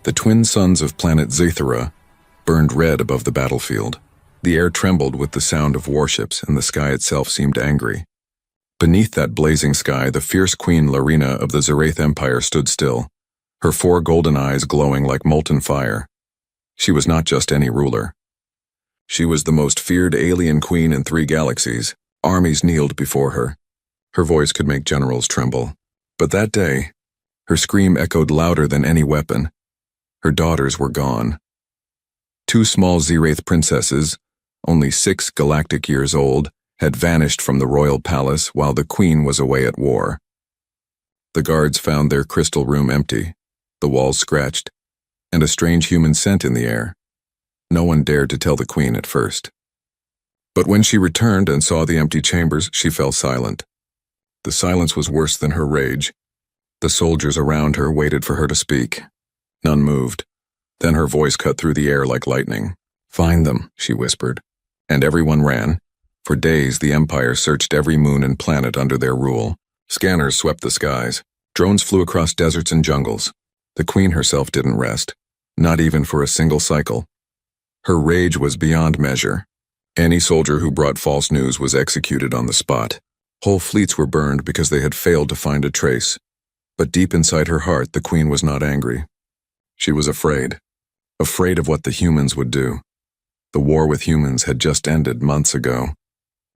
The twin suns of planet Zathera burned red above the battlefield. The air trembled with the sound of warships, and the sky itself seemed angry. Beneath that blazing sky, the fierce Queen Larina of the Zerath Empire stood still, her 4 golden eyes glowing like molten fire. She was not just any ruler. She was the most feared alien queen in 3 galaxies. Armies kneeled before her. Her voice could make generals tremble. But that day, her scream echoed louder than any weapon. Her daughters were gone. 2 small Zerath princesses, only 6 galactic years old, had vanished from the royal palace while the queen was away at war. The guards found their crystal room empty, the walls scratched, and a strange human scent in the air. No one dared to tell the queen at first. But when she returned and saw the empty chambers, she fell silent. The silence was worse than her rage. The soldiers around her waited for her to speak. None moved. Then her voice cut through the air like lightning. "Find them," she whispered. And everyone ran. For days, the Empire searched every moon and planet under their rule. Scanners swept the skies. Drones flew across deserts and jungles. The queen herself didn't rest, not even for a single cycle. Her rage was beyond measure. Any soldier who brought false news was executed on the spot. Whole fleets were burned because they had failed to find a trace. But deep inside her heart, the queen was not angry. She was afraid of what the humans would do. The war with humans had just ended months ago.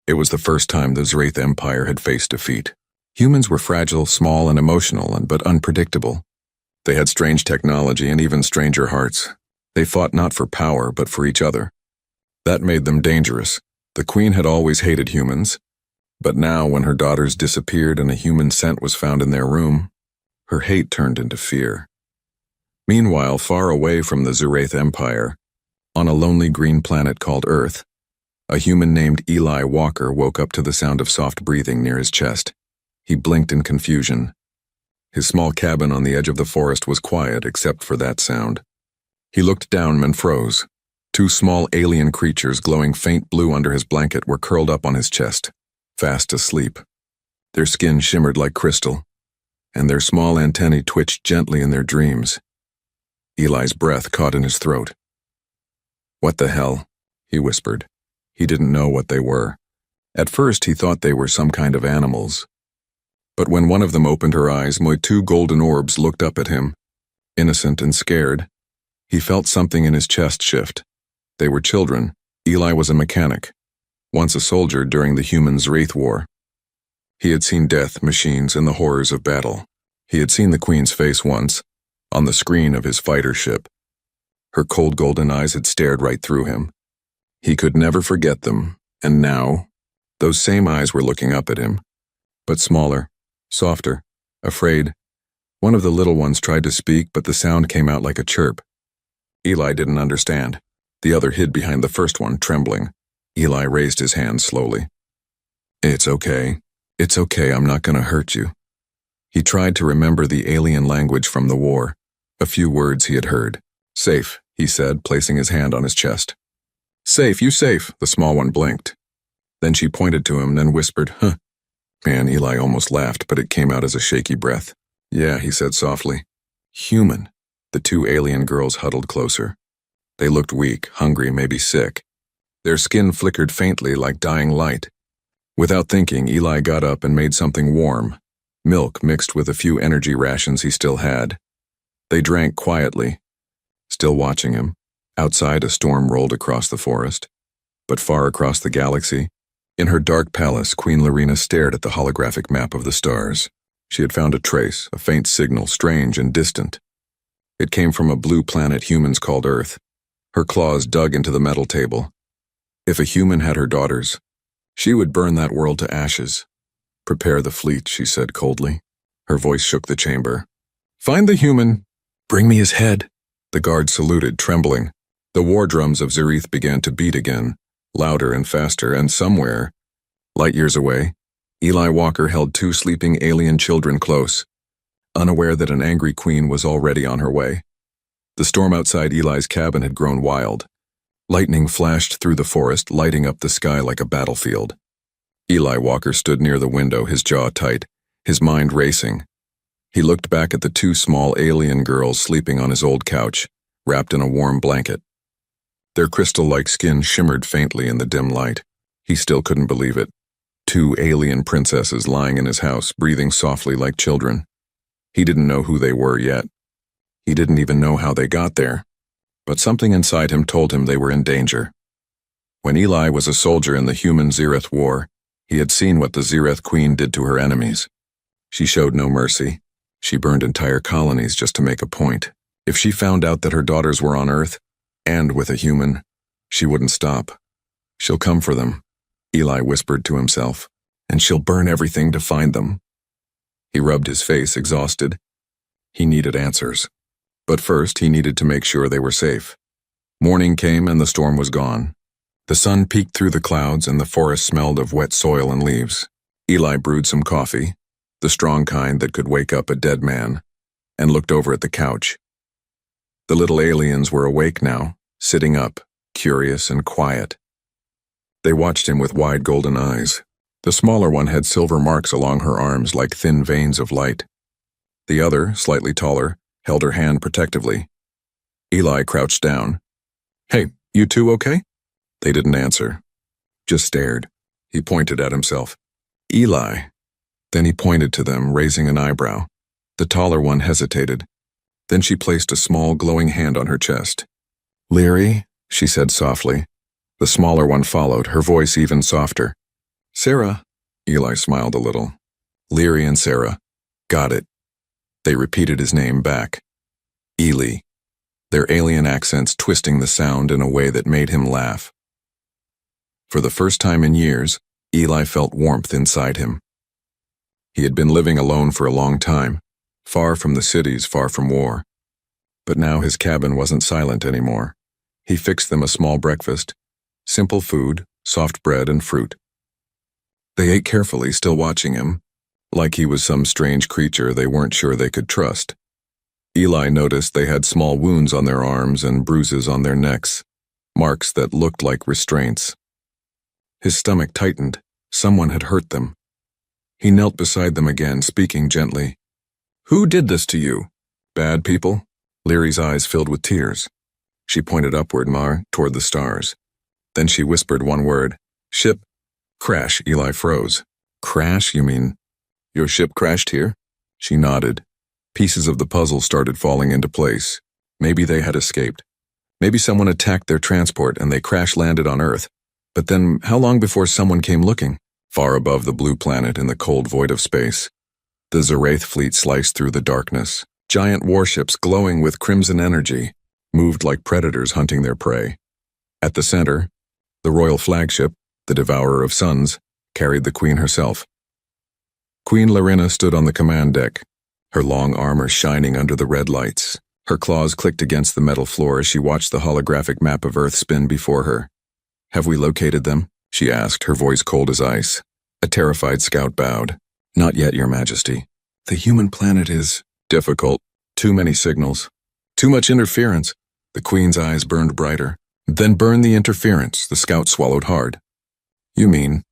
It was the first time the Zerath Empire had faced defeat. Humans were fragile, small, and emotional, but unpredictable. They had strange technology and even stranger hearts. They fought not for power, but for each other. That made them dangerous. The queen had always hated humans, but now when her daughters disappeared and a human scent was found in their room, her hate turned into fear. Meanwhile, far away from the Zerath Empire, on a lonely green planet called Earth, a human named Eli Walker woke up to the sound of soft breathing near his chest. He blinked in confusion. His small cabin on the edge of the forest was quiet except for that sound. He looked down and froze. 2 small alien creatures glowing faint blue under his blanket were curled up on his chest, fast asleep. Their skin shimmered like crystal, and their small antennae twitched gently in their dreams. Eli's breath caught in his throat. "What the hell?" he whispered. He didn't know what they were. At first he thought they were some kind of animals. But when one of them opened her eyes, my 2 golden orbs looked up at him, innocent and scared. He felt something in his chest shift. They were children. Eli was a mechanic, once a soldier during the humans' Wraith War. He had seen death, machines, and the horrors of battle. He had seen the Queen's face once, on the screen of his fighter ship. Her cold golden eyes had stared right through him. He could never forget them, and now, those same eyes were looking up at him, but smaller, softer, afraid. One of the little ones tried to speak, but the sound came out like a chirp. Eli didn't understand. The other hid behind the first one, trembling. Eli raised his hand slowly. It's okay, I'm not gonna hurt you." He tried to remember the alien language from the war, a few words he had heard. "Safe," he said, placing his hand on his chest. "Safe, you safe," the small one blinked. Then she pointed to him, then whispered, "Huh." Man, Eli almost laughed, but it came out as a shaky breath. "Yeah," he said softly. "Human." The 2 alien girls huddled closer. They looked weak, hungry, maybe sick. Their skin flickered faintly like dying light. Without thinking, Eli got up and made something warm, milk mixed with a few energy rations he still had. They drank quietly, still watching him. Outside, a storm rolled across the forest. But far across the galaxy, in her dark palace, Queen Larina stared at the holographic map of the stars. She had found a trace, a faint signal, strange and distant. It came from a blue planet humans called Earth. Her claws dug into the metal table. If a human had her daughters, she would burn that world to ashes. "Prepare the fleet," she said coldly. Her voice shook the chamber. "Find the human. Bring me his head." The guard saluted, trembling. The war drums of Zerath began to beat again, louder and faster, and somewhere, light years away, Eli Walker held 2 sleeping alien children close, unaware that an angry queen was already on her way. The storm outside Eli's cabin had grown wild. Lightning flashed through the forest, lighting up the sky like a battlefield. Eli Walker stood near the window, his jaw tight, his mind racing. He looked back at the two small alien girls sleeping on his old couch, wrapped in a warm blanket. Their crystal-like skin shimmered faintly in the dim light. He still couldn't believe it. Two alien princesses lying in his house, breathing softly like children. He didn't know who they were yet. He didn't even know how they got there. But something inside him told him they were in danger. When Eli was a soldier in the human Zereth War, he had seen what the Zereth Queen did to her enemies. She showed no mercy. She burned entire colonies just to make a point. If she found out that her daughters were on Earth, and with a human, she wouldn't stop. She'll come for them, Eli whispered to himself, and she'll burn everything to find them. He rubbed his face, exhausted. He needed answers. But first, he needed to make sure they were safe. Morning came and the storm was gone. The sun peeked through the clouds and the forest smelled of wet soil and leaves. Eli brewed some coffee, the strong kind that could wake up a dead man, and looked over at the couch. The little aliens were awake now, sitting up, curious and quiet. They watched him with wide golden eyes. The smaller one had silver marks along her arms like thin veins of light. The other, slightly taller, held her hand protectively. Eli crouched down. "Hey, you two okay?" They didn't answer, just stared. He pointed at himself. "Eli." Then he pointed to them, raising an eyebrow. The taller one hesitated. Then she placed a small, glowing hand on her chest. "Leary," she said softly. The smaller one followed, her voice even softer. "Sarah." Eli smiled a little. "Leary and Sarah. Got it." They repeated his name back. Eli. Their alien accents twisting the sound in a way that made him laugh. For the first time in years, Eli felt warmth inside him. He had been living alone for a long time, far from the cities, far from war. But now his cabin wasn't silent anymore. He fixed them a small breakfast, simple food, soft bread and fruit. They ate carefully, still watching him, like he was some strange creature they weren't sure they could trust. Eli noticed they had small wounds on their arms and bruises on their necks, marks that looked like restraints. His stomach tightened. Someone had hurt them. He knelt beside them again, speaking gently. "Who did this to you? Bad people?" Leary's eyes filled with tears. She pointed upward, toward the stars. Then she whispered one word. "Ship." "Crash." Eli froze. "Crash, you mean? Your ship crashed here?" She nodded. Pieces of the puzzle started falling into place. Maybe they had escaped. Maybe someone attacked their transport and they crash-landed on Earth. But then, how long before someone came looking? Far above the blue planet in the cold void of space, the Zereth fleet sliced through the darkness. Giant warships glowing with crimson energy moved like predators hunting their prey. At the center, the royal flagship, the Devourer of Suns, carried the Queen herself. Queen Larina stood on the command deck, her long armor shining under the red lights. Her claws clicked against the metal floor as she watched the holographic map of Earth spin before her. "Have we located them?" she asked, her voice cold as ice. A terrified scout bowed. "Not yet, Your Majesty. The human planet is difficult. Too many signals. Too much interference." The Queen's eyes burned brighter. "Then burn the interference," the scout swallowed hard. "You mean,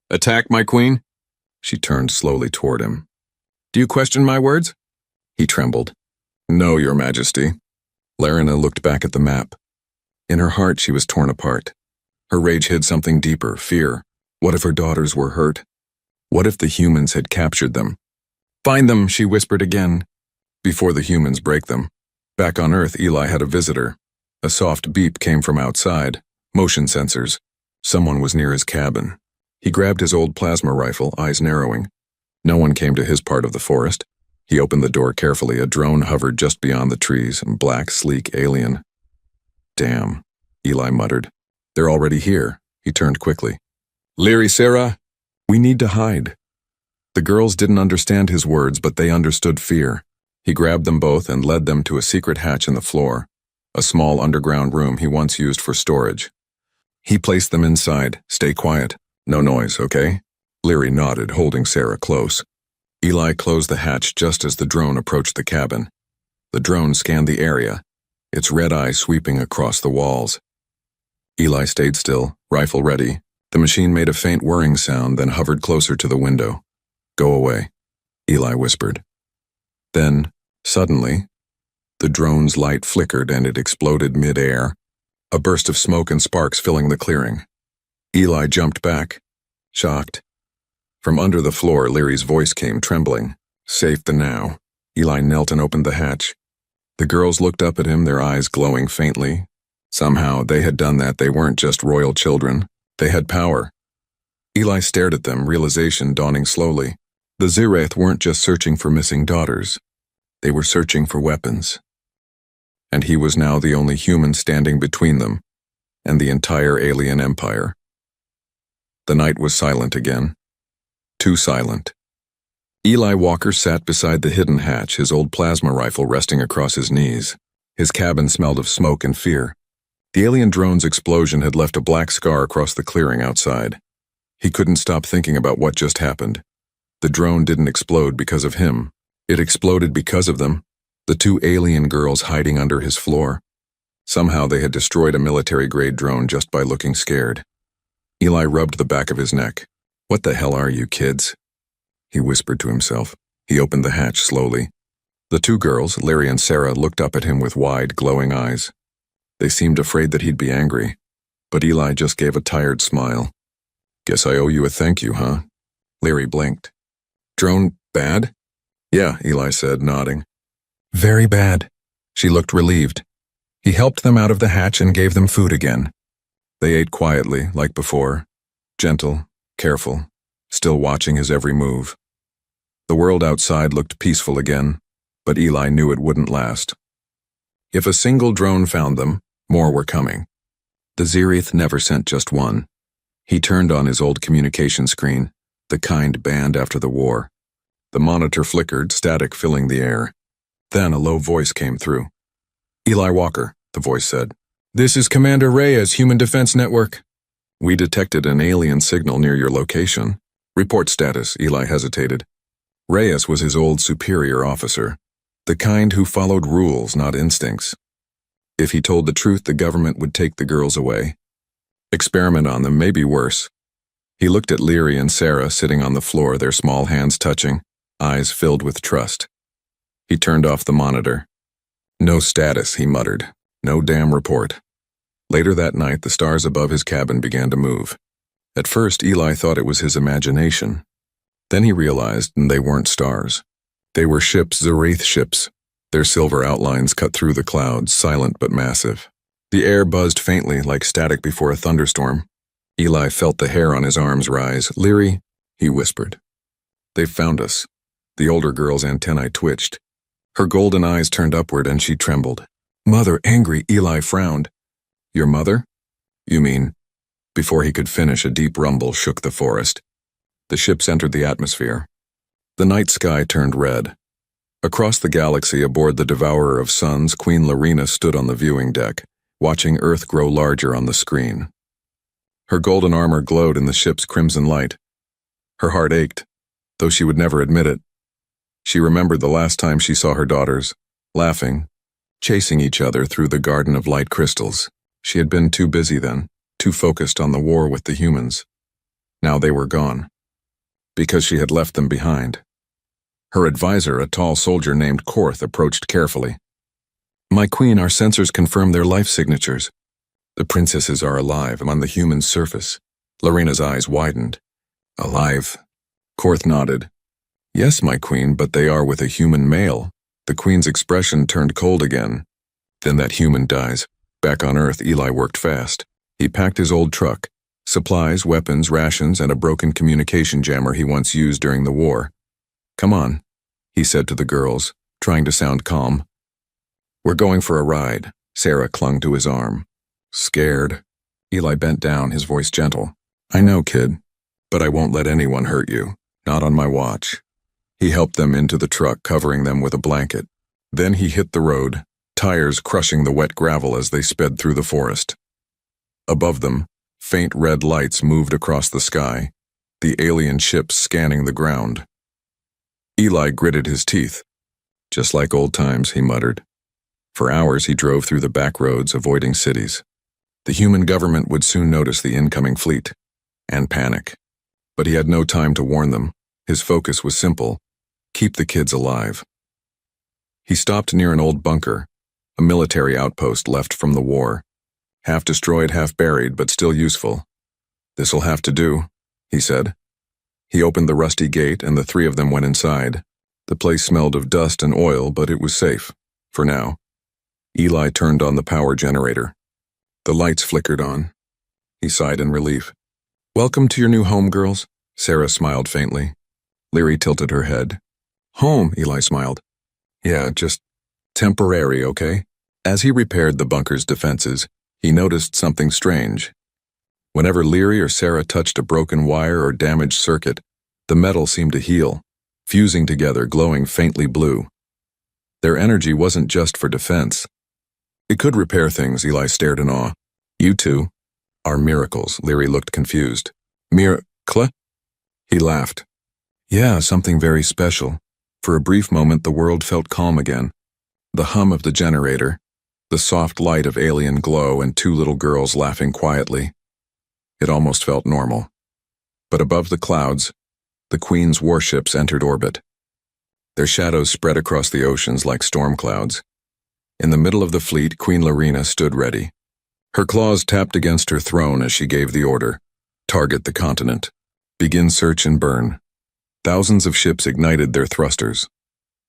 attack my queen?" She turned slowly toward him. "Do you question my words?" He trembled. "No, Your Majesty." Larina looked back at the map. In her heart, she was torn apart. Her rage hid something deeper, fear. What if her daughters were hurt? What if the humans had captured them? "Find them," she whispered again. Before the humans break them. Back on Earth, Eli had a visitor. A soft beep came from outside. Motion sensors. Someone was near his cabin. He grabbed his old plasma rifle, eyes narrowing. No one came to his part of the forest. He opened the door carefully. A drone hovered just beyond the trees, a black, sleek alien. "Damn," Eli muttered. "They're already here." He turned quickly. "Leary, Sarah, we need to hide." The girls didn't understand his words, but they understood fear. He grabbed them both and led them to a secret hatch in the floor, a small underground room he once used for storage. He placed them inside. "Stay quiet. No noise, okay?" Leary nodded, holding Sarah close. Eli closed the hatch just as the drone approached the cabin. The drone scanned the area, its red eye sweeping across the walls. Eli stayed still, rifle ready. The machine made a faint whirring sound, then hovered closer to the window. "Go away," Eli whispered. Then, suddenly, the drone's light flickered and it exploded mid-air, a burst of smoke and sparks filling the clearing. Eli jumped back, shocked. From under the floor, Leary's voice came trembling. "Safe the now." Eli knelt and opened the hatch. The girls looked up at him, their eyes glowing faintly. Somehow, they had done that. They weren't just royal children. They had power. Eli stared at them, realization dawning slowly. The Zirath weren't just searching for missing daughters. They were searching for weapons. And he was now the only human standing between them and the entire alien empire. The night was silent again. Too silent. Eli Walker sat beside the hidden hatch, his old plasma rifle resting across his knees. His cabin smelled of smoke and fear. The alien drone's explosion had left a black scar across the clearing outside. He couldn't stop thinking about what just happened. The drone didn't explode because of him. It exploded because of them, the two alien girls hiding under his floor. Somehow they had destroyed a military-grade drone just by looking scared. Eli rubbed the back of his neck. "What the hell are you, kids?" he whispered to himself. He opened the hatch slowly. The two girls, Larry and Sarah, looked up at him with wide, glowing eyes. They seemed afraid that he'd be angry, but Eli just gave a tired smile. "Guess I owe you a thank you, huh?" Larry blinked. "Drone bad?" "Yeah," Eli said, nodding. "Very bad." She looked relieved. He helped them out of the hatch and gave them food again. They ate quietly, like before, gentle, careful, still watching his every move. The world outside looked peaceful again, but Eli knew it wouldn't last. If a single drone found them, more were coming. The Zirath never sent just one. He turned on his old communication screen, the kind banned after the war. The monitor flickered, static filling the air. Then a low voice came through. "Eli Walker," the voice said. "This is Commander Reyes, Human Defense Network. We detected an alien signal near your location. Report status." Eli hesitated. Reyes was his old superior officer, the kind who followed rules, not instincts. If he told the truth, the government would take the girls away. Experiment on them, maybe worse. He looked at Leary and Sarah sitting on the floor, their small hands touching, eyes filled with trust. He turned off the monitor. "No status," he muttered. "No damn report." Later that night, the stars above his cabin began to move. At first, Eli thought it was his imagination. Then he realized they weren't stars. They were ships, Zirath ships. Their silver outlines cut through the clouds, silent but massive. The air buzzed faintly like static before a thunderstorm. Eli felt the hair on his arms rise. "Leary," he whispered. "They've found us." The older girl's antennae twitched. Her golden eyes turned upward and she trembled. "Mother, angry," Eli frowned. "Your mother? You mean?" Before he could finish, a deep rumble shook the forest. The ships entered the atmosphere. The night sky turned red. Across the galaxy, aboard the Devourer of Suns, Queen Larina stood on the viewing deck, watching Earth grow larger on the screen. Her golden armor glowed in the ship's crimson light. Her heart ached, though she would never admit it. She remembered the last time she saw her daughters, laughing, chasing each other through the garden of light crystals. She had been too busy then, too focused on the war with the humans. Now they were gone, because she had left them behind. Her advisor, a tall soldier named Korth, approached carefully. "My queen, our sensors confirm their life signatures. The princesses are alive on the human surface." Larina's eyes widened. "Alive?" Korth nodded. "Yes, my queen, but they are with a human male." The queen's expression turned cold again. "Then that human dies." Back on Earth, Eli worked fast. He packed his old truck, supplies, weapons, rations, and a broken communication jammer he once used during the war. "Come on," he said to the girls, trying to sound calm. "We're going for a ride." Sarah clung to his arm. "Scared?" Eli bent down, his voice gentle. "I know, kid, but I won't let anyone hurt you. Not on my watch." He helped them into the truck, covering them with a blanket. Then he hit the road, tires crushing the wet gravel as they sped through the forest. Above them, faint red lights moved across the sky, the alien ships scanning the ground. Eli gritted his teeth. "Just like old times," he muttered. For hours he drove through the back roads, avoiding cities. The human government would soon notice the incoming fleet, and panic. But he had no time to warn them. His focus was simple: keep the kids alive. He stopped near an old bunker, a military outpost left from the war. Half destroyed, half buried, but still useful. "This'll have to do," he said. He opened the rusty gate and the three of them went inside. The place smelled of dust and oil, but it was safe, for now. Eli turned on the power generator. The lights flickered on. He sighed in relief. "Welcome to your new home, girls," Sarah smiled faintly. Leary tilted her head. "Home," Eli smiled. "Yeah, just temporary, okay?" As he repaired the bunker's defenses, he noticed something strange. Whenever Leary or Sarah touched a broken wire or damaged circuit, the metal seemed to heal, fusing together, glowing faintly blue. Their energy wasn't just for defense. It could repair things, Eli stared in awe. "You two are miracles," Leary looked confused. "Miracle?" He laughed. "Yeah, something very special." For a brief moment the world felt calm again. The hum of the generator, the soft light of alien glow, and two little girls laughing quietly. It almost felt normal. But above the clouds, the Queen's warships entered orbit. Their shadows spread across the oceans like storm clouds. In the middle of the fleet, Queen Larina stood ready. Her claws tapped against her throne as she gave the order. "Target the continent. Begin search and burn." Thousands of ships ignited their thrusters.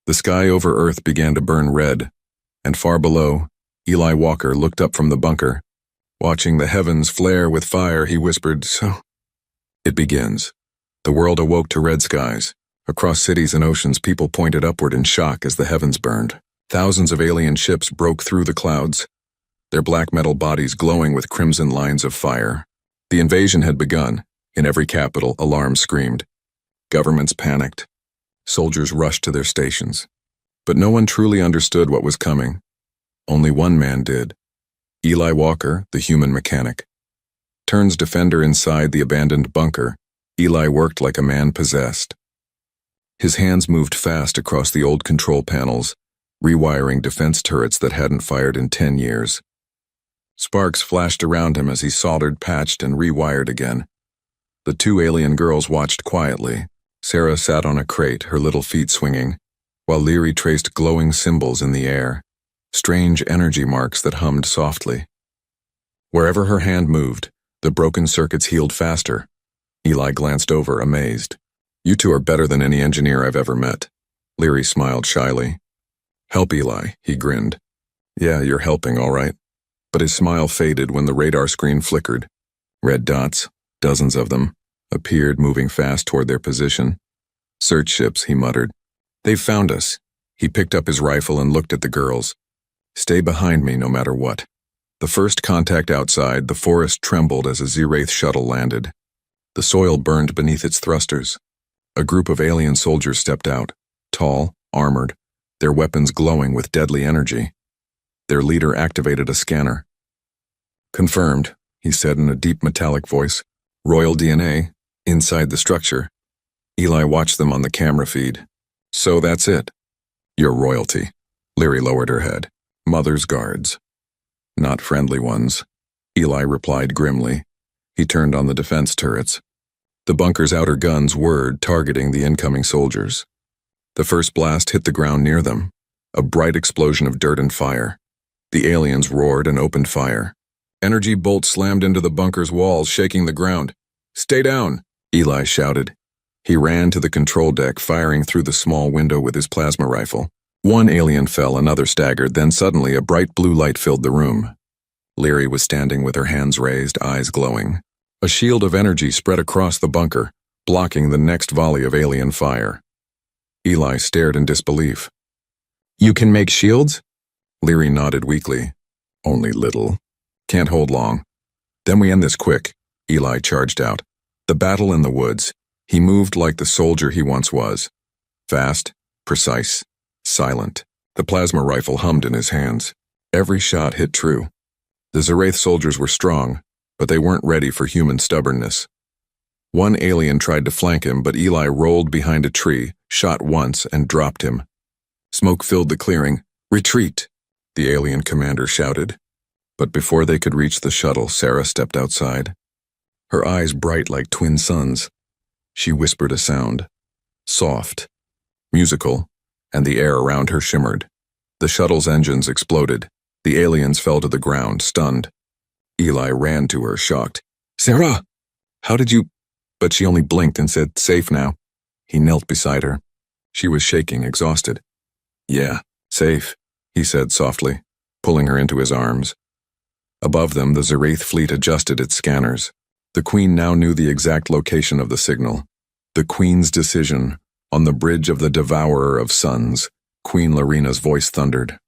The sky over Earth began to burn red, and far below, Eli Walker looked up from the bunker. Watching the heavens flare with fire, he whispered, "So it begins." The world awoke to red skies. Across cities and oceans, people pointed upward in shock as the heavens burned. Thousands of alien ships broke through the clouds, their black metal bodies glowing with crimson lines of fire. The invasion had begun. In every capital, alarms screamed. Governments panicked. Soldiers rushed to their stations. But no one truly understood what was coming. Only one man did. Eli Walker, the human mechanic. Turned defender inside the abandoned bunker, Eli worked like a man possessed. His hands moved fast across the old control panels, rewiring defense turrets that hadn't fired in 10 years. Sparks flashed around him as he soldered, patched, and rewired again. The two alien girls watched quietly. Sarah sat on a crate, her little feet swinging, while Leary traced glowing symbols in the air, strange energy marks that hummed softly. Wherever her hand moved, the broken circuits healed faster. Eli glanced over, amazed. "You two are better than any engineer I've ever met." Leary smiled shyly. "Help, Eli," he grinned. "Yeah, you're helping, all right." But his smile faded when the radar screen flickered. Red dots, dozens of them, appeared, moving fast toward their position. "Search ships," he muttered. "They've found us." He picked up his rifle and looked at the girls. "Stay behind me no matter what." The first contact outside, the forest trembled as a Z-Wraith shuttle landed. The soil burned beneath its thrusters. A group of alien soldiers stepped out, tall, armored, their weapons glowing with deadly energy. Their leader activated a scanner. "Confirmed," he said in a deep metallic voice. "Royal DNA, inside the structure." Eli watched them on the camera feed. "So that's it. You're royalty." Leary lowered her head. "Mother's guards." "Not friendly ones," Eli replied grimly. He turned on the defense turrets. The bunker's outer guns whirred, targeting the incoming soldiers. The first blast hit the ground near them, a bright explosion of dirt and fire. The aliens roared and opened fire. Energy bolts slammed into the bunker's walls, shaking the ground. "Stay down," Eli shouted. He ran to the control deck, firing through the small window with his plasma rifle. One alien fell, another staggered, then suddenly a bright blue light filled the room. Leary was standing with her hands raised, eyes glowing. A shield of energy spread across the bunker, blocking the next volley of alien fire. Eli stared in disbelief. "You can make shields?" Leary nodded weakly. "Only little. Can't hold long. Then we end this quick." Eli charged out. The battle in the woods. He moved like the soldier he once was. Fast, precise, silent. The plasma rifle hummed in his hands. Every shot hit true. The Z-Wraith soldiers were strong, but they weren't ready for human stubbornness. One alien tried to flank him, but Eli rolled behind a tree, shot once, and dropped him. Smoke filled the clearing. "Retreat!" the alien commander shouted. But before they could reach the shuttle, Sarah stepped outside. Her eyes bright like twin suns. She whispered a sound. Soft, musical, and the air around her shimmered. The shuttle's engines exploded. The aliens fell to the ground, stunned. Eli ran to her, shocked. "Sarah! How did you—" But she only blinked and said, "Safe now." He knelt beside her. She was shaking, exhausted. "Yeah, safe," he said softly, pulling her into his arms. Above them, the Zerath fleet adjusted its scanners. The Queen now knew the exact location of the signal. The Queen's decision, on the bridge of the Devourer of Suns, Queen Larina's voice thundered.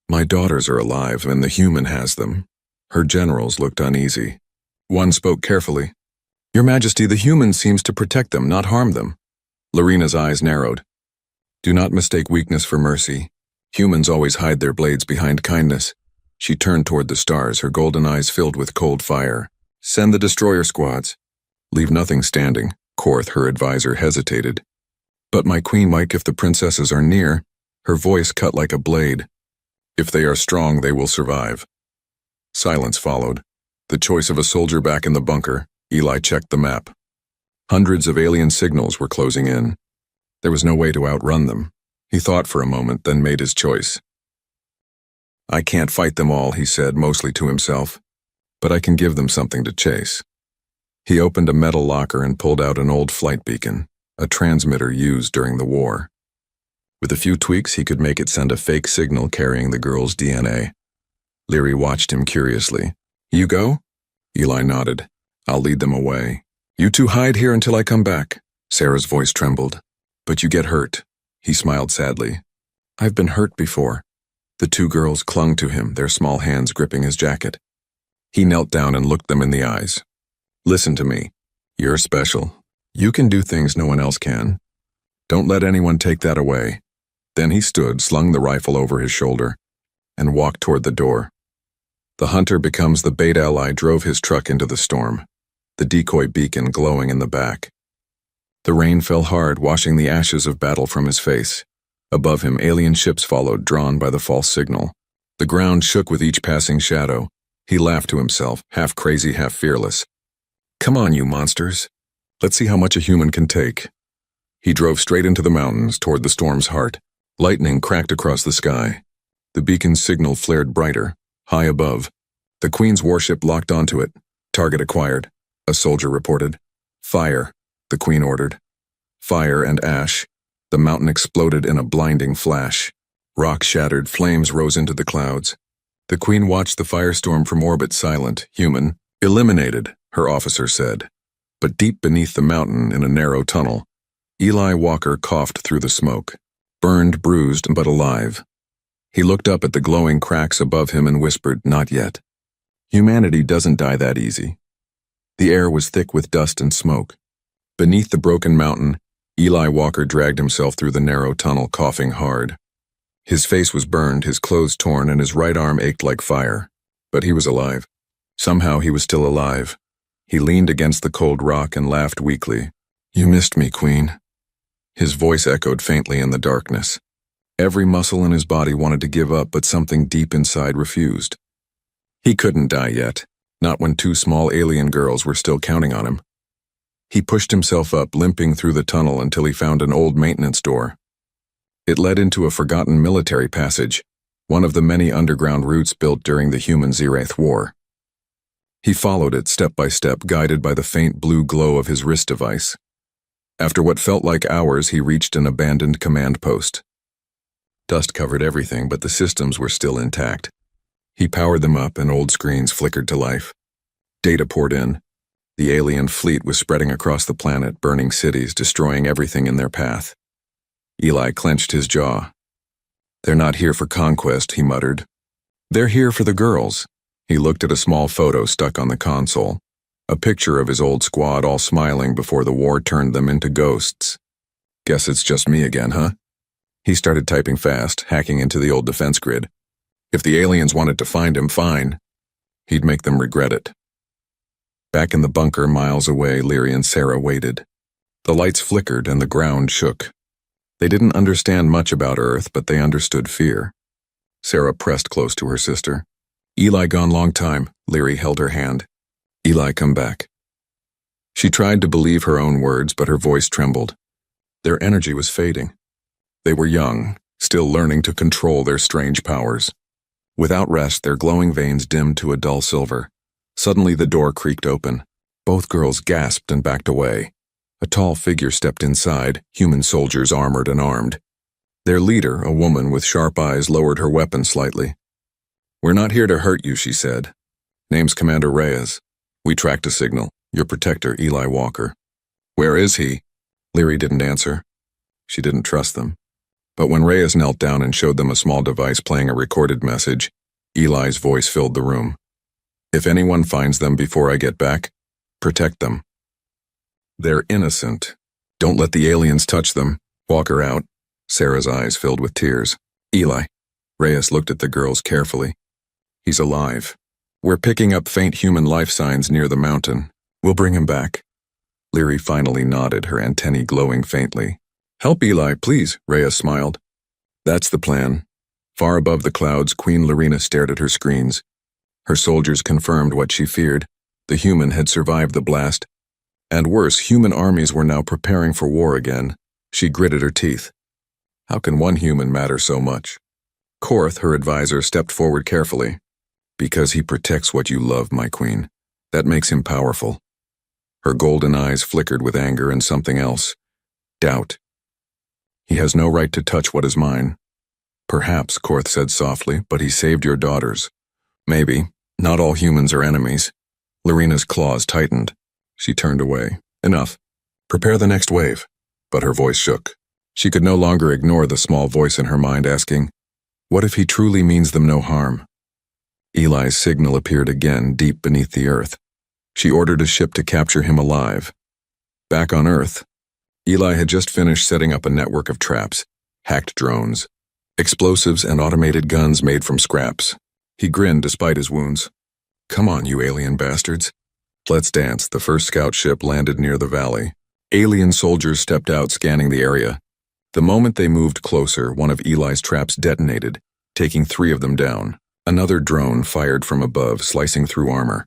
"My daughters are alive, and the human has them." Her generals looked uneasy. One spoke carefully. "Your Majesty, the human seems to protect them, not harm them." Larina's eyes narrowed. "Do not mistake weakness for mercy. Humans always hide their blades behind kindness." She turned toward the stars, her golden eyes filled with cold fire. "Send the destroyer squads." "Leave nothing standing." Korth, her advisor, hesitated. "But my queen, Mike, if the princesses are near," her voice cut like a blade. "If they are strong, they will survive." Silence followed. The choice of a soldier back in the bunker. Eli checked the map. Hundreds of alien signals were closing in. There was no way to outrun them. He thought for a moment, then made his choice. "I can't fight them all," he said, mostly to himself, "but I can give them something to chase." He opened a metal locker and pulled out an old flight beacon, a transmitter used during the war. With a few tweaks, he could make it send a fake signal carrying the girl's DNA. Leary watched him curiously. "You go?" Eli nodded. "I'll lead them away. You two hide here until I come back." Sarah's voice trembled. "But you get hurt." He smiled sadly. "I've been hurt before." The two girls clung to him, their small hands gripping his jacket. He knelt down and looked them in the eyes. "Listen to me. You're special. You can do things no one else can. Don't let anyone take that away." Then he stood, slung the rifle over his shoulder, and walked toward the door. The hunter becomes the bait ally drove his truck into the storm, the decoy beacon glowing in the back. The rain fell hard, washing the ashes of battle from his face. Above him, alien ships followed, drawn by the false signal. The ground shook with each passing shadow. He laughed to himself, half crazy, half fearless. "Come on, you monsters. Let's see how much a human can take." He drove straight into the mountains, toward the storm's heart. Lightning cracked across the sky. The beacon's signal flared brighter, high above. The Queen's warship locked onto it. "Target acquired," a soldier reported. "Fire," the Queen ordered. Fire and ash. The mountain exploded in a blinding flash. Rock shattered, flames rose into the clouds. The Queen watched the firestorm from orbit, silent, human. "Eliminated," her officer said. But deep beneath the mountain, in a narrow tunnel, Eli Walker coughed through the smoke. Burned, bruised, but alive. He looked up at the glowing cracks above him and whispered, "Not yet." Humanity doesn't die that easy. The air was thick with dust and smoke. Beneath the broken mountain, Eli Walker dragged himself through the narrow tunnel, coughing hard. His face was burned, his clothes torn, and his right arm ached like fire. But he was alive. Somehow he was still alive. He leaned against the cold rock and laughed weakly. "You missed me, Queen." His voice echoed faintly in the darkness. Every muscle in his body wanted to give up, but something deep inside refused. He couldn't die yet, not when two small alien girls were still counting on him. He pushed himself up, limping through the tunnel until he found an old maintenance door. It led into a forgotten military passage, one of the many underground routes built during the human-Zerath War. He followed it step by step, guided by the faint blue glow of his wrist device. After what felt like hours, he reached an abandoned command post. Dust covered everything, but the systems were still intact. He powered them up, and old screens flickered to life. Data poured in. The alien fleet was spreading across the planet, burning cities, destroying everything in their path. Eli clenched his jaw. "They're not here for conquest," he muttered. "They're here for the girls." He looked at a small photo stuck on the console, a picture of his old squad all smiling before the war turned them into ghosts. "Guess it's just me again, huh?" He started typing fast, hacking into the old defense grid. If the aliens wanted to find him, fine. He'd make them regret it. Back in the bunker, miles away, Leary and Sarah waited. The lights flickered and the ground shook. They didn't understand much about Earth, but they understood fear. Sarah pressed close to her sister. "Eli gone long time." Leary held her hand. "Eli come back." She tried to believe her own words, but her voice trembled. Their energy was fading. They were young, still learning to control their strange powers. Without rest, their glowing veins dimmed to a dull silver. Suddenly the door creaked open. Both girls gasped and backed away. A tall figure stepped inside, human soldiers armored and armed. Their leader, a woman with sharp eyes, lowered her weapon slightly. "We're not here to hurt you," she said. "Name's Commander Reyes. We tracked a signal. Your protector, Eli Walker." "Where is he?" Leary didn't answer. She didn't trust them. But when Reyes knelt down and showed them a small device playing a recorded message, Eli's voice filled the room. "If anyone finds them before I get back, protect them. They're innocent. Don't let the aliens touch them. Walker out." Sarah's eyes filled with tears. "Eli." Reyes looked at the girls carefully. "He's alive. We're picking up faint human life signs near the mountain. We'll bring him back." Leary finally nodded, her antennae glowing faintly. "Help Eli, please," Reyes smiled. "That's the plan." Far above the clouds, Queen Lorena stared at her screens. Her soldiers confirmed what she feared. The human had survived the blast. And worse, human armies were now preparing for war again. She gritted her teeth. How can one human matter so much? Korth, her advisor, stepped forward carefully. "Because he protects what you love, my queen. That makes him powerful." Her golden eyes flickered with anger and something else. Doubt. "He has no right to touch what is mine." "Perhaps," Korth said softly, "but he saved your daughters." "Maybe. Not all humans are enemies." Lorena's claws tightened. She turned away. "Enough. Prepare the next wave." But her voice shook. She could no longer ignore the small voice in her mind asking, "What if he truly means them no harm?" Eli's signal appeared again deep beneath the earth. She ordered a ship to capture him alive. Back on Earth, Eli had just finished setting up a network of traps, hacked drones, explosives and automated guns made from scraps. He grinned despite his wounds. "Come on, you alien bastards. Let's dance." The first scout ship landed near the valley. Alien soldiers stepped out, scanning the area. The moment they moved closer, one of Eli's traps detonated, taking 3 of them down. Another drone fired from above, slicing through armor.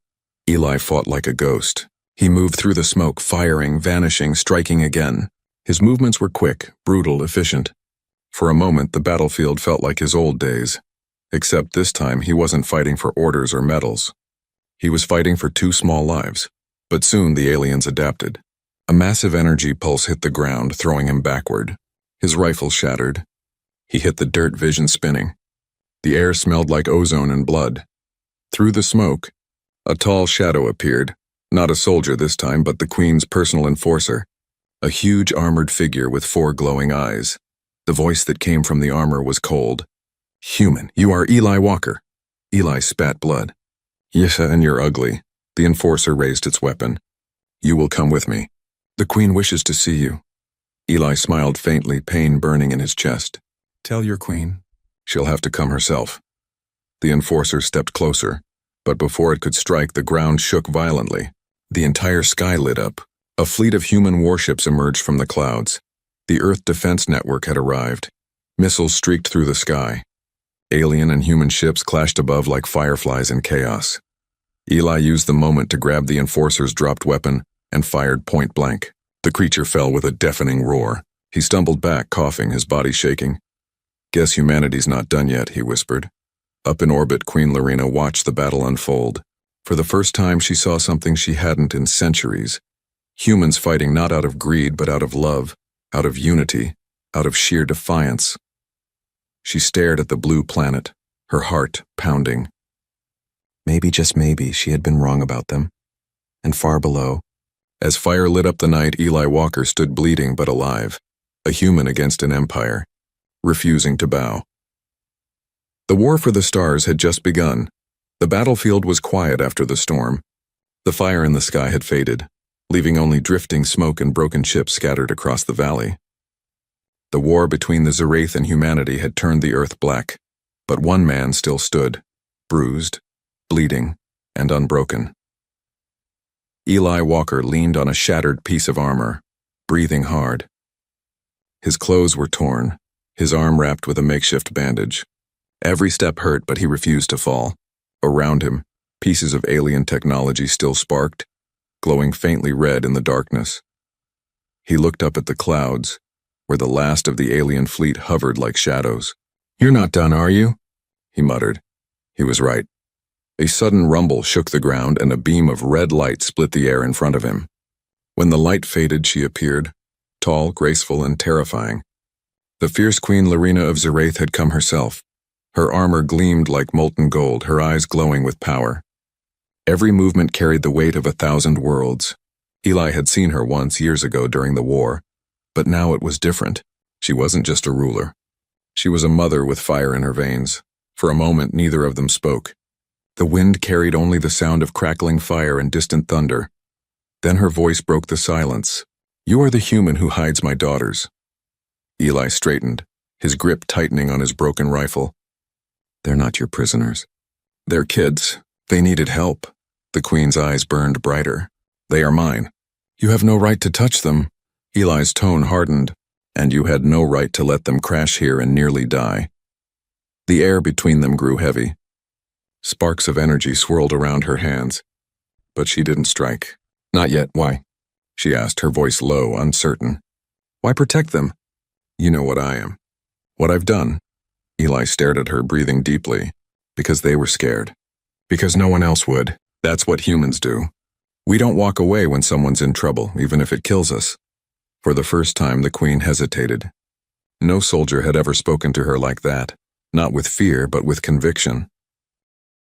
Eli fought like a ghost. He moved through the smoke, firing, vanishing, striking again. His movements were quick, brutal, efficient. For a moment, the battlefield felt like his old days. Except this time, he wasn't fighting for orders or medals. He was fighting for 2 small lives. But soon the aliens adapted. A massive energy pulse hit the ground, throwing him backward. His rifle shattered. He hit the dirt, vision spinning. The air smelled like ozone and blood. Through the smoke, a tall shadow appeared. Not a soldier this time, but the Queen's personal enforcer. A huge armored figure with 4 glowing eyes. The voice that came from the armor was cold. "Human, you are Eli Walker." Eli spat blood. "Yes, and you're ugly." The enforcer raised its weapon. "You will come with me. The Queen wishes to see you." Eli smiled faintly, pain burning in his chest. "Tell your Queen. She'll have to come herself." The enforcer stepped closer, but before it could strike, the ground shook violently. The entire sky lit up. A fleet of human warships emerged from the clouds. The Earth Defense Network had arrived. Missiles streaked through the sky. Alien and human ships clashed above like fireflies in chaos. Eli used the moment to grab the enforcer's dropped weapon and fired point blank. The creature fell with a deafening roar. He stumbled back, coughing, his body shaking. "Guess humanity's not done yet," he whispered. Up in orbit, Queen Lorena watched the battle unfold. For the first time, she saw something she hadn't in centuries. Humans fighting not out of greed, but out of love, out of unity, out of sheer defiance. She stared at the blue planet, her heart pounding. Maybe, just maybe, she had been wrong about them. And far below, as fire lit up the night, Eli Walker stood bleeding but alive, a human against an empire, refusing to bow. The war for the stars had just begun. The battlefield was quiet after the storm. The fire in the sky had faded, leaving only drifting smoke and broken ships scattered across the valley. The war between the Zerath and humanity had turned the earth black, but one man still stood, bruised, bleeding, and unbroken. Eli Walker leaned on a shattered piece of armor, breathing hard. His clothes were torn, his arm wrapped with a makeshift bandage. Every step hurt, but he refused to fall. Around him, pieces of alien technology still sparked, glowing faintly red in the darkness. He looked up at the clouds, where the last of the alien fleet hovered like shadows. "You're not done, are you?" he muttered. He was right. A sudden rumble shook the ground and a beam of red light split the air in front of him. When the light faded, she appeared, tall, graceful, and terrifying. The fierce Queen Larina of Zerath had come herself. Her armor gleamed like molten gold, her eyes glowing with power. Every movement carried the weight of 1,000 worlds. Eli had seen her once years ago during the war, but now it was different. She wasn't just a ruler. She was a mother with fire in her veins. For a moment, neither of them spoke. The wind carried only the sound of crackling fire and distant thunder. Then her voice broke the silence. "You are the human who hides my daughters." Eli straightened, his grip tightening on his broken rifle. "They're not your prisoners. They're kids. They needed help." The Queen's eyes burned brighter. "They are mine. You have no right to touch them." Eli's tone hardened. "And you had no right to let them crash here and nearly die." The air between them grew heavy. Sparks of energy swirled around her hands. But she didn't strike. "Not yet. Why?" she asked, her voice low, uncertain. "Why protect them?" "You know what I am. What I've done." Eli stared at her, breathing deeply. "Because they were scared. Because no one else would. That's what humans do. We don't walk away when someone's in trouble, even if it kills us." For the first time, the Queen hesitated. No soldier had ever spoken to her like that. Not with fear, but with conviction.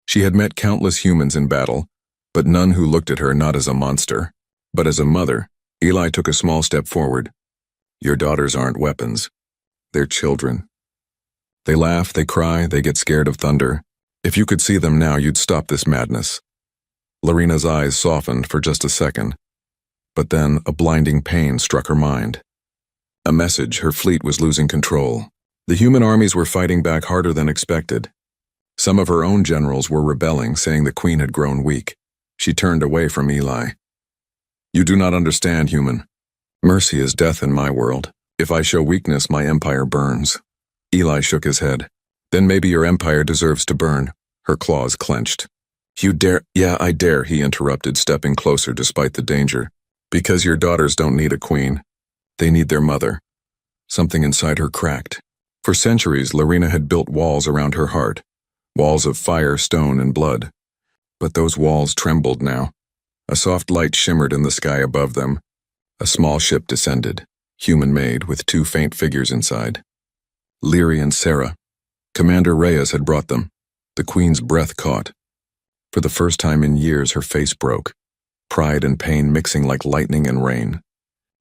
She had met countless humans in battle, but none who looked at her not as a monster, but as a mother. Eli took a small step forward. "Your daughters aren't weapons. They're children. They laugh, they cry, they get scared of thunder. If you could see them now, you'd stop this madness." Larina's eyes softened for just a second, but then a blinding pain struck her mind. A message: her fleet was losing control. The human armies were fighting back harder than expected. Some of her own generals were rebelling, saying the Queen had grown weak. She turned away from Eli. "You do not understand, human. Mercy is death in my world. If I show weakness, my empire burns." Eli shook his head. "Then maybe your empire deserves to burn." Her claws clenched. "You dare—" "Yeah, I dare," he interrupted, stepping closer despite the danger. "Because your daughters don't need a queen. They need their mother." Something inside her cracked. For centuries, Larina had built walls around her heart. Walls of fire, stone, and blood. But those walls trembled now. A soft light shimmered in the sky above them. A small ship descended, human-made, with 2 faint figures inside. Leary and Sarah. Commander Reyes had brought them. The Queen's breath caught. For the first time in years, her face broke. Pride and pain mixing like lightning and rain.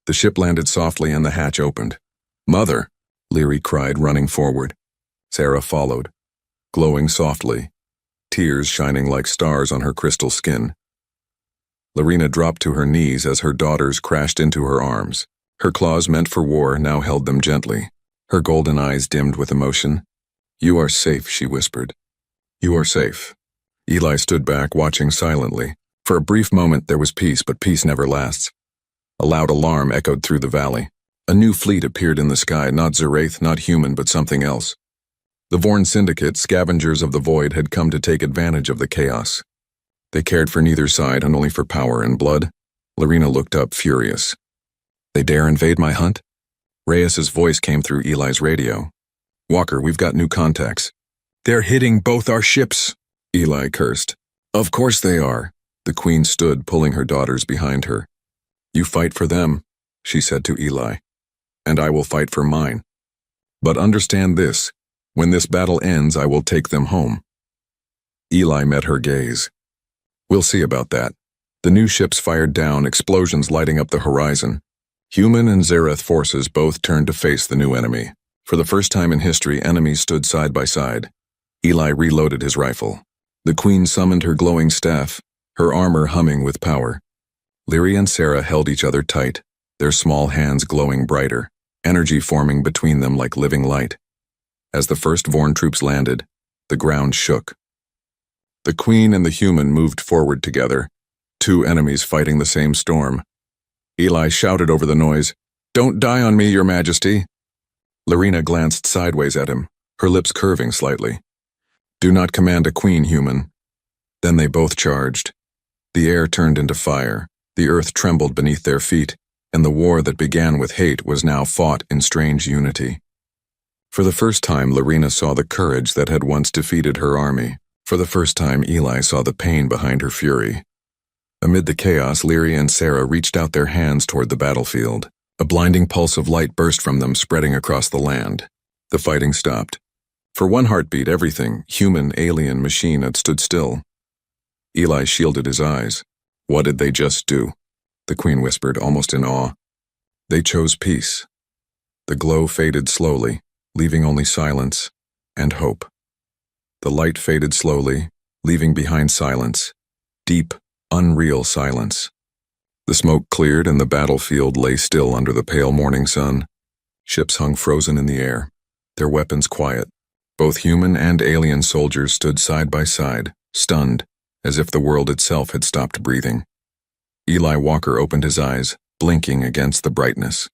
The ship landed softly and the hatch opened. "Mother!" Leary cried, running forward. Sarah followed, glowing softly, tears shining like stars on her crystal skin. Larina dropped to her knees as her daughters crashed into her arms. Her claws meant for war now held them gently. Her golden eyes dimmed with emotion. "You are safe," she whispered. "You are safe." Eli stood back, watching silently. For a brief moment there was peace, but peace never lasts. A loud alarm echoed through the valley. A new fleet appeared in the sky, not Zerath, not human, but something else. The Vorn Syndicate, scavengers of the void, had come to take advantage of the chaos. They cared for neither side and only for power and blood. Larina looked up, furious. "They dare invade my hunt?" Reyes's voice came through Eli's radio. "Walker, we've got new contacts." "They're hitting both our ships," Eli cursed. "Of course they are." The Queen stood, pulling her daughters behind her. "You fight for them," she said to Eli, "and I will fight for mine. But understand this. When this battle ends, I will take them home." Eli met her gaze. "We'll see about that." The new ships fired down, explosions lighting up the horizon. Human and Zerath forces both turned to face the new enemy. For the first time in history, enemies stood side by side. Eli reloaded his rifle. The Queen summoned her glowing staff, her armor humming with power. Leary and Sarah held each other tight, their small hands glowing brighter, energy forming between them like living light. As the first Vorn troops landed, the ground shook. The Queen and the human moved forward together, 2 enemies fighting the same storm. Eli shouted over the noise, "Don't die on me, Your Majesty." Larina glanced sideways at him, her lips curving slightly. "Do not command a queen, human." Then they both charged. The air turned into fire, the earth trembled beneath their feet. and the war that began with hate was now fought in strange unity. For the first time, Lorena saw the courage that had once defeated her army. For the first time, Eli saw the pain behind her fury. Amid the chaos, Leary and Sarah reached out their hands toward the battlefield. A blinding pulse of light burst from them, spreading across the land. The fighting stopped. For one heartbeat, everything, human, alien, machine, had stood still. Eli shielded his eyes. What did they just do? The Queen whispered, almost in awe. They chose peace. The glow faded slowly, leaving only silence and hope. The light faded slowly, leaving behind silence, deep, unreal silence. The smoke cleared and the battlefield lay still under the pale morning sun. Ships hung frozen in the air, their weapons quiet. Both human and alien soldiers stood side by side, stunned, as if the world itself had stopped breathing. Eli Walker opened his eyes, blinking against the brightness.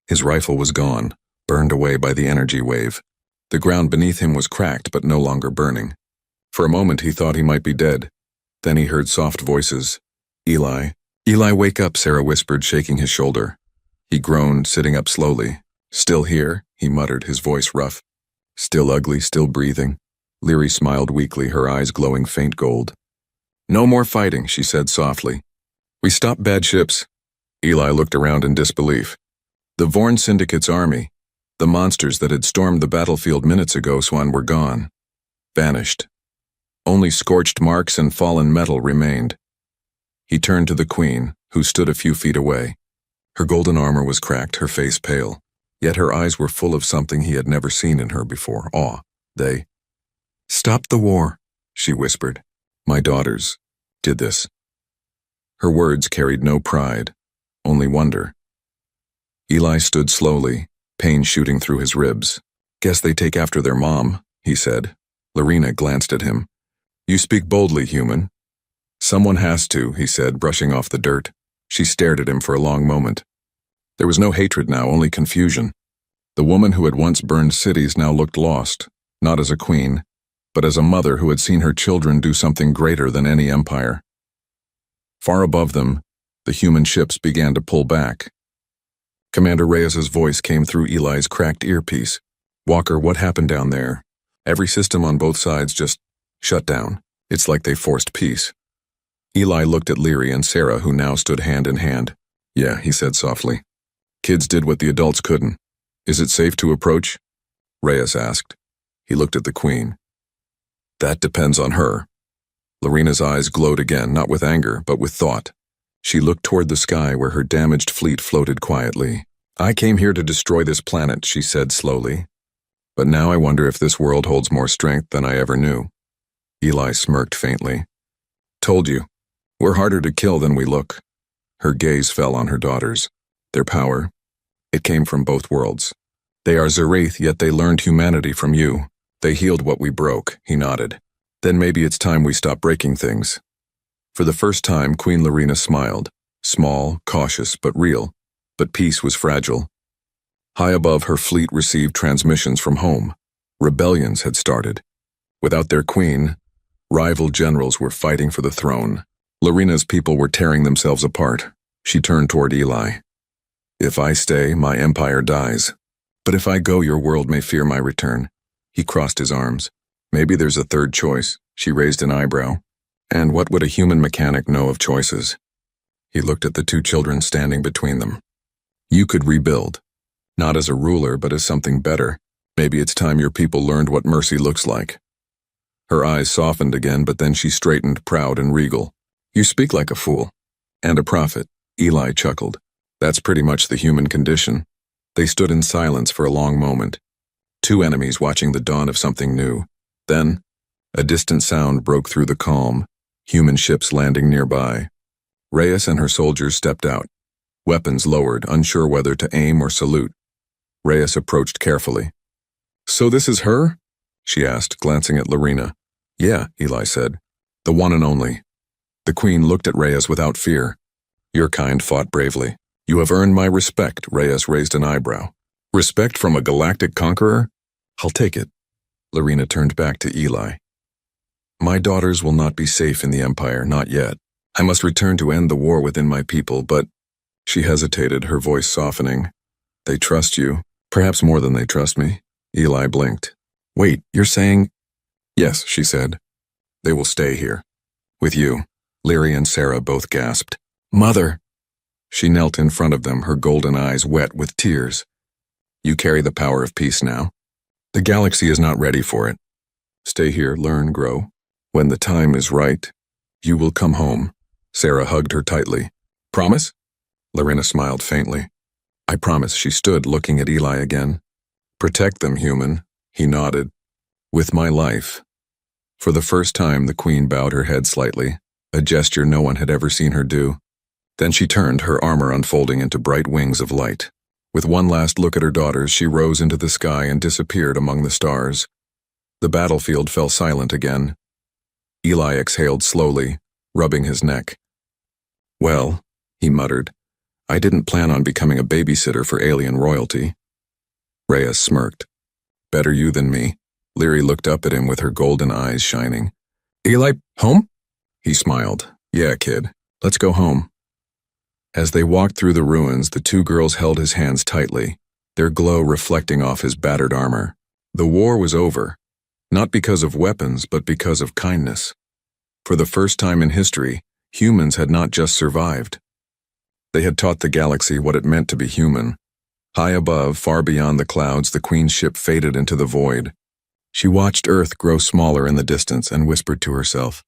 His rifle was gone, burned away by the energy wave. The ground beneath him was cracked but no longer burning. For a moment he thought he might be dead. Then he heard soft voices. Eli, wake up, Sarah whispered, shaking his shoulder. He groaned, sitting up slowly. Still here, he muttered, his voice rough. Still ugly, still breathing. Leary smiled weakly, her eyes glowing faint gold. No more fighting, she said softly. We stopped bad ships. Eli looked around in disbelief. The Vorn Syndicate's army, the monsters that had stormed the battlefield minutes ago, Swan, were gone. Vanished. Only scorched marks and fallen metal remained. He turned to the Queen, who stood a few feet away. Her golden armor was cracked, her face pale. Yet her eyes were full of something he had never seen in her before, awe. They stopped the war, she whispered. My daughters did this. Her words carried no pride, only wonder. Eli stood slowly, pain shooting through his ribs. Guess they take after their mom, he said. Lorena glanced at him. You speak boldly, human. Someone has to, he said, brushing off the dirt. She stared at him for a long moment. There was no hatred now, only confusion. The woman who had once burned cities now looked lost, not as a queen, but as a mother who had seen her children do something greater than any empire. Far above them, the human ships began to pull back. Commander Reyes's voice came through Eli's cracked earpiece. Walker, what happened down there? Every system on both sides just shut down. It's like they forced peace. Eli looked at Leary and Sarah, who now stood hand in hand. Yeah, he said softly. Kids did what the adults couldn't. Is it safe to approach? Reyes asked. He looked at the Queen. That depends on her. Lorena's eyes glowed again, not with anger, but with thought. She looked toward the sky where her damaged fleet floated quietly. I came here to destroy this planet, she said slowly. But now I wonder if this world holds more strength than I ever knew. Eli smirked faintly. Told you. We're harder to kill than we look. Her gaze fell on her daughters. Their power, it came from both worlds. They are Zerath, yet they learned humanity from you. They healed what we broke, he nodded. Then maybe it's time we stop breaking things. For the first time, Queen Lorena smiled. Small, cautious, but real. But peace was fragile. High above, her fleet received transmissions from home. Rebellions had started. Without their queen, rival generals were fighting for the throne. Lorena's people were tearing themselves apart. She turned toward Eli. If I stay, my empire dies. But if I go, your world may fear my return. He crossed his arms. Maybe there's a third choice. She raised an eyebrow. And what would a human mechanic know of choices? He looked at the two children standing between them. You could rebuild. Not as a ruler, but as something better. Maybe it's time your people learned what mercy looks like. Her eyes softened again, but then she straightened, proud and regal. You speak like a fool. And a prophet. Eli chuckled. That's pretty much the human condition. They stood in silence for a long moment. Two enemies watching the dawn of something new. Then, a distant sound broke through the calm. Human ships landing nearby. Reyes and her soldiers stepped out. Weapons lowered, unsure whether to aim or salute. Reyes approached carefully. So this is her? She asked, glancing at Lorena. Yeah, Eli said. The one and only. The Queen looked at Reyes without fear. Your kind fought bravely. You have earned my respect, Reyes raised an eyebrow. Respect from a galactic conqueror? I'll take it. Lorena turned back to Eli. My daughters will not be safe in the Empire, not yet. I must return to end the war within my people, but She hesitated, her voice softening. They trust you, perhaps more than they trust me. Eli blinked. Wait, you're saying? Yes, she said. They will stay here. With you. Leary and Sarah both gasped. Mother! She knelt in front of them, her golden eyes wet with tears. You carry the power of peace now. The galaxy is not ready for it. Stay here, learn, grow. When the time is right, you will come home. Sarah hugged her tightly. Promise? Lorena smiled faintly. I promise. She stood, looking at Eli again. Protect them, human. He nodded. With my life. For the first time, the Queen bowed her head slightly, a gesture no one had ever seen her do. Then she turned, her armor unfolding into bright wings of light. With one last look at her daughters, she rose into the sky and disappeared among the stars. The battlefield fell silent again. Eli exhaled slowly, rubbing his neck. Well, he muttered, I didn't plan on becoming a babysitter for alien royalty. Reyes smirked. Better you than me. Leary looked up at him with her golden eyes shining. Eli, home? He smiled. Yeah, kid. Let's go home. As they walked through the ruins, the two girls held his hands tightly, their glow reflecting off his battered armor. The war was over, not because of weapons, but because of kindness. For the first time in history, humans had not just survived. They had taught the galaxy what it meant to be human. High above, far beyond the clouds, the Queen's ship faded into the void. She watched Earth grow smaller in the distance and whispered to herself,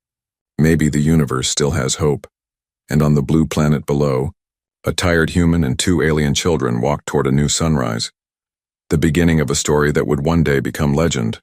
maybe the universe still has hope. And on the blue planet below, a tired human and two alien children walked toward a new sunrise, the beginning of a story that would one day become legend.